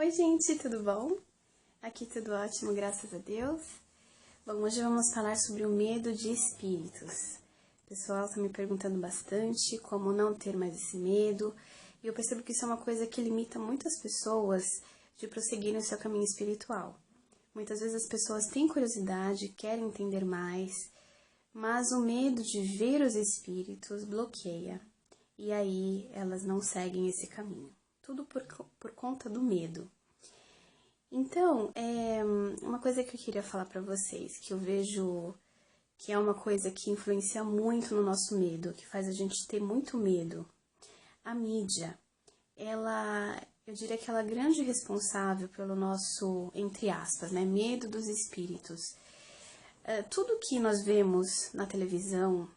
Oi gente, tudo bom? Aqui tudo ótimo, graças a Deus. Bom, hoje vamos falar sobre o medo de espíritos. O pessoal está me perguntando bastante como não ter mais esse medo. E eu percebo que isso é uma coisa que limita muitas pessoas de prosseguir no seu caminho espiritual. Muitas vezes as pessoas têm curiosidade, querem entender mais, mas o medo de ver os espíritos bloqueia. E aí elas não seguem esse caminho. Tudo por conta do medo. Então, uma coisa que eu queria falar para vocês, que eu vejo que é uma coisa que influencia muito no nosso medo, que faz a gente ter muito medo. A mídia, eu diria que ela é grande responsável pelo nosso, entre aspas, né, medo dos espíritos. Tudo que nós vemos na televisão,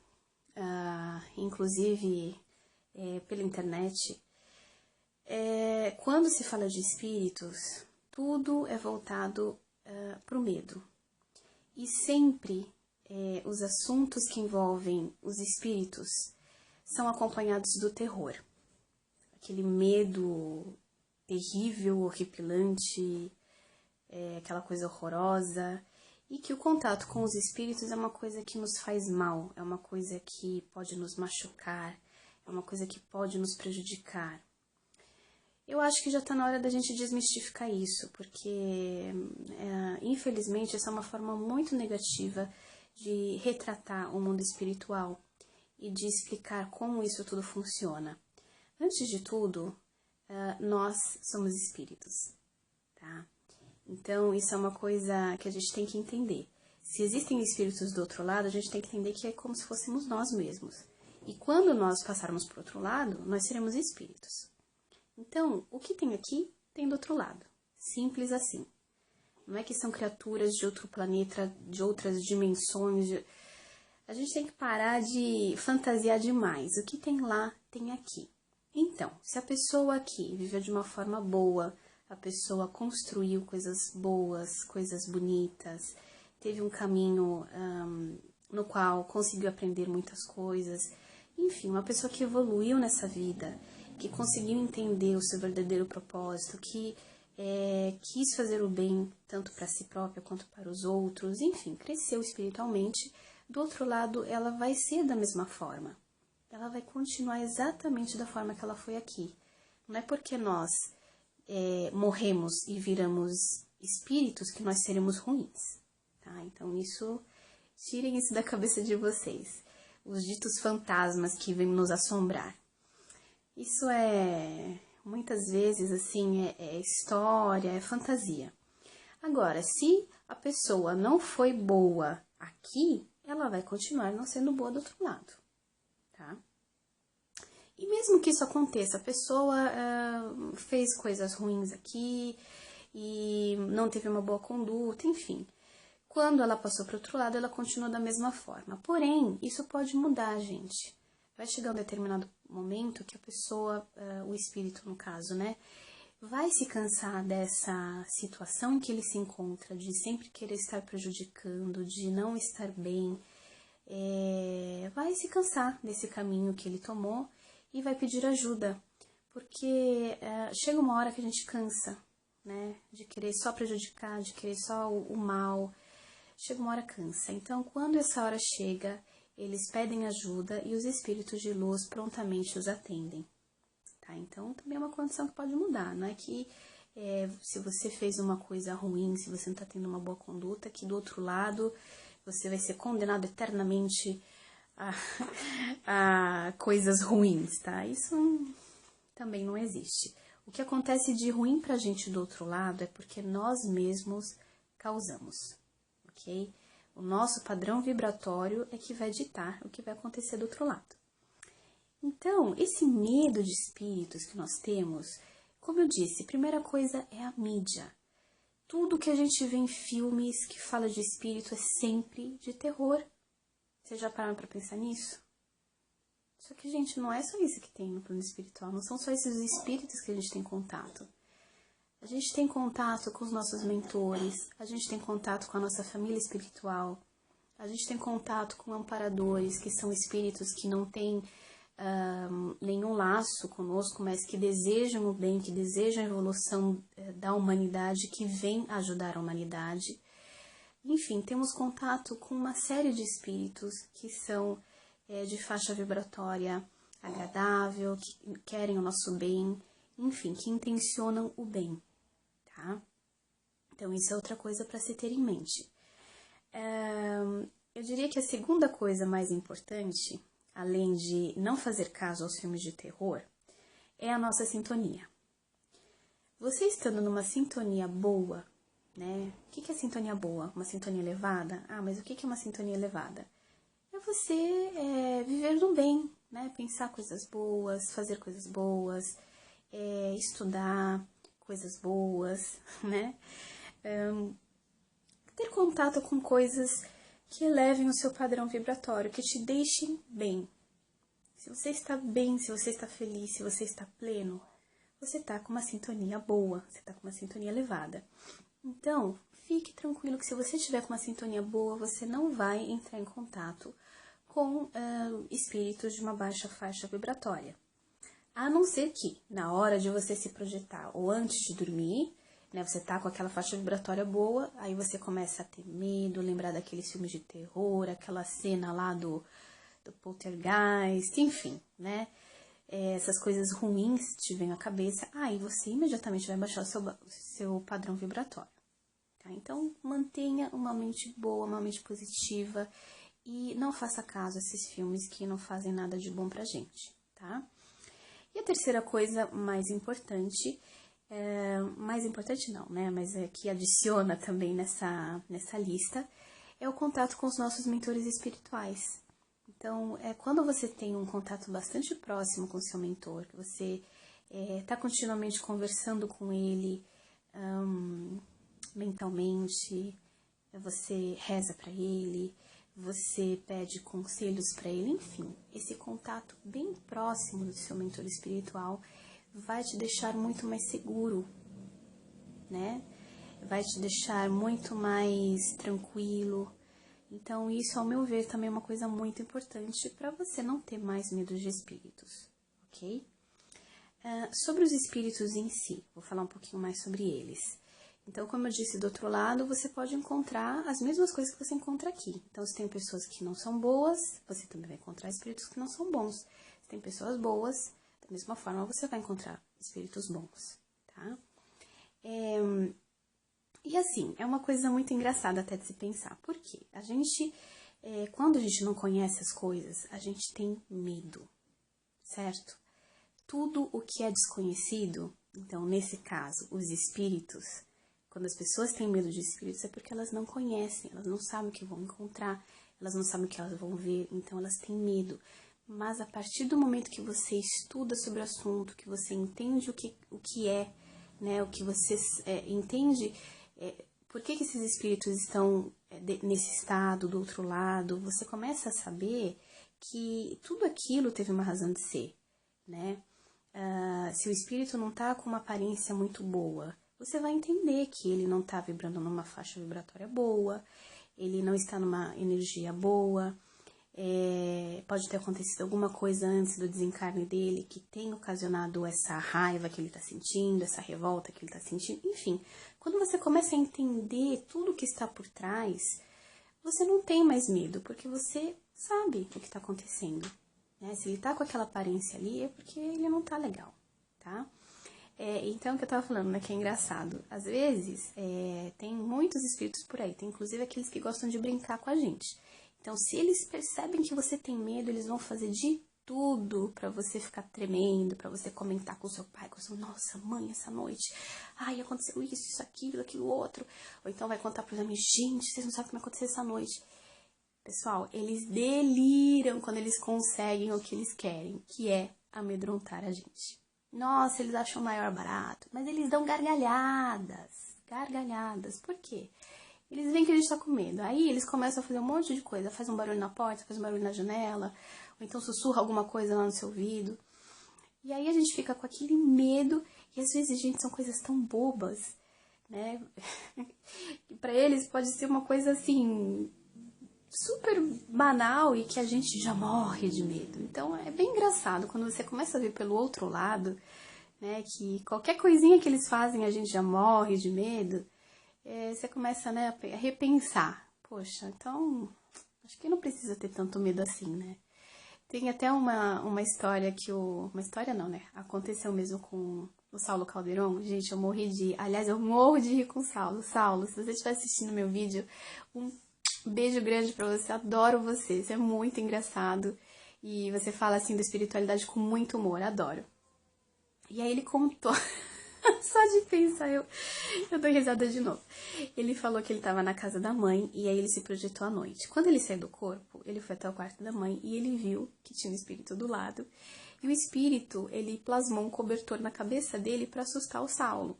inclusive pela internet, quando se fala de espíritos, tudo é voltado para o medo. E sempre os assuntos que envolvem os espíritos são acompanhados do terror. Aquele medo terrível, horripilante, aquela coisa horrorosa. E que o contato com os espíritos é uma coisa que nos faz mal, é uma coisa que pode nos machucar, é uma coisa que pode nos prejudicar. Eu acho que já está na hora da gente desmistificar isso, porque, infelizmente, essa é uma forma muito negativa de retratar o mundo espiritual e de explicar como isso tudo funciona. Antes de tudo, nós somos espíritos, tá? Então, isso é uma coisa que a gente tem que entender. Se existem espíritos do outro lado, a gente tem que entender que é como se fôssemos nós mesmos. E quando nós passarmos para o outro lado, nós seremos espíritos. Então, o que tem aqui, tem do outro lado. Simples assim. Não é que são criaturas de outro planeta, de outras dimensões. A gente tem que parar de fantasiar demais. O que tem lá, tem aqui. Então, se a pessoa aqui viveu de uma forma boa, a pessoa construiu coisas boas, coisas bonitas, teve um caminho no qual conseguiu aprender muitas coisas. Enfim, uma pessoa que evoluiu nessa vida, que conseguiu entender o seu verdadeiro propósito, que quis fazer o bem tanto para si própria quanto para os outros, enfim, cresceu espiritualmente. Do outro lado, ela vai ser da mesma forma. Ela vai continuar exatamente da forma que ela foi aqui. Não é porque nós morremos e viramos espíritos que nós seremos ruins. Tá? Então, tirem isso da cabeça de vocês. Os ditos fantasmas que vêm nos assombrar. Isso muitas vezes, assim, é história, é fantasia. Agora, se a pessoa não foi boa aqui, ela vai continuar não sendo boa do outro lado, tá? E mesmo que isso aconteça, a pessoa fez coisas ruins aqui e não teve uma boa conduta, enfim. Quando ela passou para o outro lado, ela continua da mesma forma. Porém, isso pode mudar, gente. Vai chegar um determinado momento que a pessoa, o espírito no caso, né, vai se cansar dessa situação em que ele se encontra, de sempre querer estar prejudicando, de não estar bem, vai se cansar desse caminho que ele tomou e vai pedir ajuda, porque chega uma hora que a gente cansa, né, de querer só prejudicar, de querer só o mal, chega uma hora cansa. Então, quando essa hora chega, eles pedem ajuda e os espíritos de luz prontamente os atendem. Tá? Então, também é uma condição que pode mudar. Não é que se você fez uma coisa ruim, se você não está tendo uma boa conduta, que do outro lado você vai ser condenado eternamente a coisas ruins. Tá? Isso também não existe. O que acontece de ruim pra gente do outro lado é porque nós mesmos causamos. Ok? O nosso padrão vibratório é que vai ditar o que vai acontecer do outro lado. Então, esse medo de espíritos que nós temos, como eu disse, a primeira coisa é a mídia. Tudo que a gente vê em filmes que fala de espírito é sempre de terror. Vocês já pararam para pensar nisso? Só que, gente, não é só isso que tem no plano espiritual. Não são só esses espíritos que a gente tem contato. A gente tem contato com os nossos mentores, a gente tem contato com a nossa família espiritual, a gente tem contato com amparadores, que são espíritos que não têm nenhum laço conosco, mas que desejam o bem, que desejam a evolução da humanidade, que vem ajudar a humanidade. Enfim, temos contato com uma série de espíritos que são de faixa vibratória agradável, que querem o nosso bem, enfim, que intencionam o bem, tá? Então, isso é outra coisa para se ter em mente. Eu diria que a segunda coisa mais importante, além de não fazer caso aos filmes de terror, é a nossa sintonia. Você estando numa sintonia boa, né? O que é sintonia boa? Uma sintonia elevada? Ah, mas o que é uma sintonia elevada? É você viver no bem, né? Pensar coisas boas, fazer coisas boas, estudar coisas boas, né? Ter contato com coisas que elevem o seu padrão vibratório, que te deixem bem. Se você está bem, se você está feliz, se você está pleno, você está com uma sintonia boa, você está com uma sintonia elevada. Então, fique tranquilo que se você estiver com uma sintonia boa, você não vai entrar em contato com espíritos de uma baixa faixa vibratória. A não ser que, na hora de você se projetar ou antes de dormir, né, você tá com aquela faixa vibratória boa, aí você começa a ter medo, lembrar daqueles filmes de terror, aquela cena lá do poltergeist, enfim, né? Essas coisas ruins te vêm à cabeça, aí você imediatamente vai baixar o seu padrão vibratório. Tá? Então, mantenha uma mente boa, uma mente positiva e não faça caso a esses filmes que não fazem nada de bom pra gente, tá? E a terceira coisa mais importante não, né? Mas que adiciona também nessa lista, é o contato com os nossos mentores espirituais. Então, quando você tem um contato bastante próximo com o seu mentor, que você está continuamente conversando com ele mentalmente, você reza para ele, você pede conselhos para ele, enfim, esse contato bem próximo do seu mentor espiritual vai te deixar muito mais seguro, né? Vai te deixar muito mais tranquilo. Então, isso, ao meu ver, também é uma coisa muito importante para você não ter mais medo de espíritos, ok? Sobre os espíritos em si, vou falar um pouquinho mais sobre eles. Então, como eu disse, do outro lado, você pode encontrar as mesmas coisas que você encontra aqui. Então, se tem pessoas que não são boas, você também vai encontrar espíritos que não são bons. Se tem pessoas boas, da mesma forma, você vai encontrar espíritos bons, tá? E assim, é uma coisa muito engraçada até de se pensar. Por quê? A gente, quando a gente não conhece as coisas, a gente tem medo, certo? Tudo o que é desconhecido, então, nesse caso, os espíritos, quando as pessoas têm medo de espíritos é porque elas não conhecem, elas não sabem o que vão encontrar, elas não sabem o que elas vão ver, então elas têm medo. Mas a partir do momento que você estuda sobre o assunto, que você entende o que é, né, o que você entende, por que esses espíritos estão nesse estado, do outro lado, você começa a saber que tudo aquilo teve uma razão de ser, né? Se o espírito não está com uma aparência muito boa, você vai entender que ele não está vibrando numa faixa vibratória boa, ele não está numa energia boa, pode ter acontecido alguma coisa antes do desencarne dele que tem ocasionado essa raiva que ele está sentindo, essa revolta que ele está sentindo, enfim. Quando você começa a entender tudo o que está por trás, você não tem mais medo, porque você sabe o que está acontecendo. Né? Se ele está com aquela aparência ali, é porque ele não está legal, tá? Então, o que eu tava falando, né, que é engraçado. Às vezes, tem muitos espíritos por aí, tem inclusive aqueles que gostam de brincar com a gente. Então, se eles percebem que você tem medo, eles vão fazer de tudo pra você ficar tremendo, pra você comentar com o seu pai, com o seu, nossa, mãe, essa noite, ai, aconteceu isso, aquilo outro. Ou então vai contar pros amigos, gente, vocês não sabem o que vai acontecer essa noite. Pessoal, eles deliram quando eles conseguem o que eles querem, que é amedrontar a gente. Nossa, eles acham o maior barato, mas eles dão gargalhadas. Por quê? Eles veem que a gente tá com medo, aí eles começam a fazer um monte de coisa, faz um barulho na porta, faz um barulho na janela, ou então sussurra alguma coisa lá no seu ouvido. E aí a gente fica com aquele medo, e às vezes, gente, são coisas tão bobas, né? E pra eles pode ser uma coisa assim, super banal e que a gente já morre de medo. Então é bem engraçado quando você começa a ver pelo outro lado, né, que qualquer coisinha que eles fazem a gente já morre de medo, você começa, né, a repensar. Poxa, então, acho que não precisa ter tanto medo assim, né? Tem até uma história que uma história não, né? Aconteceu mesmo com o Saulo Calderon. Gente, eu morri de... Aliás, eu morro de rir com o Saulo. Saulo, se você estiver assistindo meu vídeo, um beijo grande pra você. Adoro você. Você é muito engraçado. E você fala, assim, da espiritualidade com muito humor. Adoro. E aí ele contou... Só de pensar, eu dou risada de novo. Ele falou que ele estava na casa da mãe e aí ele se projetou à noite. Quando ele saiu do corpo, ele foi até o quarto da mãe e ele viu que tinha um espírito do lado. E o espírito, ele plasmou um cobertor na cabeça dele para assustar o Saulo.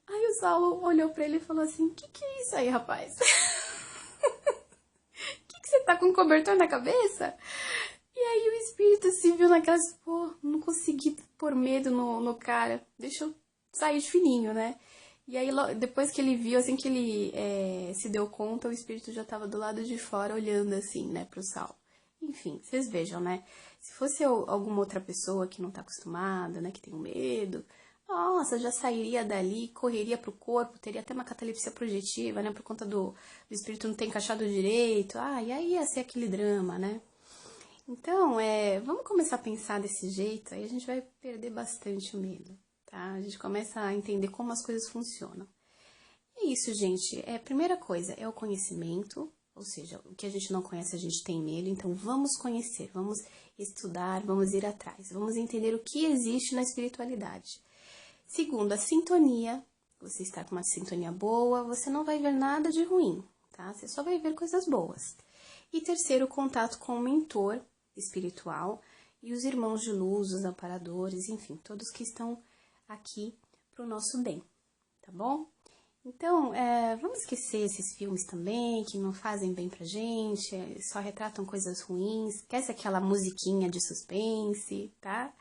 Aí o Saulo olhou para ele e falou assim, que é isso aí, rapaz? Que você tá com um cobertor na cabeça? E aí o espírito se viu naquela, pô, não consegui pôr medo no cara, deixa eu sair de fininho, né? E aí depois que ele viu, assim que ele se deu conta, o espírito já tava do lado de fora olhando assim, né, pro Saulo. Enfim, vocês vejam, né? Se fosse alguma outra pessoa que não tá acostumada, né, que tem medo, nossa, já sairia dali, correria pro corpo, teria até uma catalepsia projetiva, né, por conta do espírito não ter encaixado direito, e aí ia ser aquele drama, né? Então, vamos começar a pensar desse jeito, aí a gente vai perder bastante o medo, tá? A gente começa a entender como as coisas funcionam. É isso, gente. A primeira coisa é o conhecimento, ou seja, o que a gente não conhece a gente tem medo, então vamos conhecer, vamos estudar, vamos ir atrás, vamos entender o que existe na espiritualidade. Segundo, a sintonia. Você está com uma sintonia boa, você não vai ver nada de ruim, tá? Você só vai ver coisas boas. E terceiro, o contato com o mentor espiritual e os irmãos de luz, os amparadores, enfim, todos que estão aqui para o nosso bem, tá bom? Então, vamos esquecer esses filmes também, que não fazem bem pra gente, só retratam coisas ruins, esquece aquela musiquinha de suspense, tá?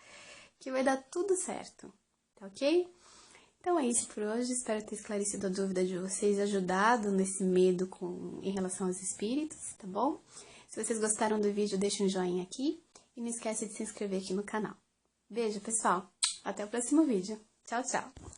Que vai dar tudo certo, tá ok? Então é isso por hoje, espero ter esclarecido a dúvida de vocês, ajudado nesse medo em relação aos espíritos, tá bom? Se vocês gostaram do vídeo, deixa um joinha aqui e não esquece de se inscrever aqui no canal. Beijo, pessoal! Até o próximo vídeo. Tchau, tchau!